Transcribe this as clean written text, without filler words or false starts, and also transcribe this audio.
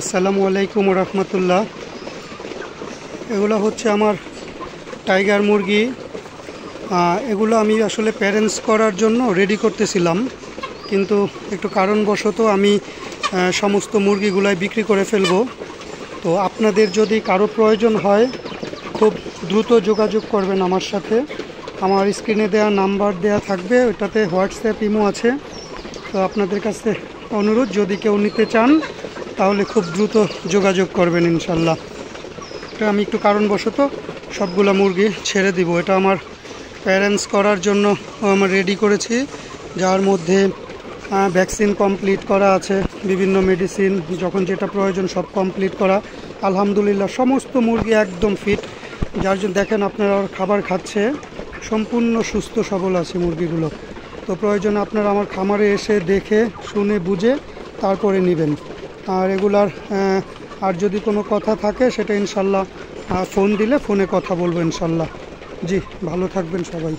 আসসালামু আলাইকুম রহমতুল্লাহ। এগুলো হচ্ছে আমার টাইগার মুরগি। এগুলো আমি আসলে প্যারেন্টস করার জন্য রেডি করতেছিলাম, কিন্তু একটু কারণবশত আমি সমস্ত মুরগিগুলাই বিক্রি করে ফেলবো। তো আপনাদের যদি কারো প্রয়োজন হয় খুব দ্রুত যোগাযোগ করবেন আমার সাথে। আমার স্ক্রিনে দেওয়া নাম্বার দেওয়া থাকবে, ওইটাতে হোয়াটসঅ্যাপ ইমো আছে। তো আপনাদের কাছে অনুরোধ, যদি কেউ নিতে চান তাহলে খুব দ্রুত যোগাযোগ করবেন ইনশাল্লাহ। এটা আমি একটু কারণবশত সবগুলা মুরগি ছেড়ে দিব। এটা আমার প্যারেন্টস করার জন্য আমার রেডি করেছি, যার মধ্যে ভ্যাকসিন কমপ্লিট করা আছে, বিভিন্ন মেডিসিন যখন যেটা প্রয়োজন সব কমপ্লিট করা। আলহামদুলিল্লাহ সমস্ত মুরগি একদম ফিট, যার জন্য দেখেন আপনারা খাবার খাচ্ছে, সম্পূর্ণ সুস্থ সবল আছে মুরগিগুলো। তো প্রয়োজন আপনারা আমার খামারে এসে দেখে শুনে বুঝে তারপরে নেবেন। আর রেগুলার আর যদি কোনো কথা থাকে সেটা ইনশাল্লাহ ফোন দিলে ফোনে কথা বলবো ইনশাল্লাহ। জি, ভালো থাকবেন সবাই।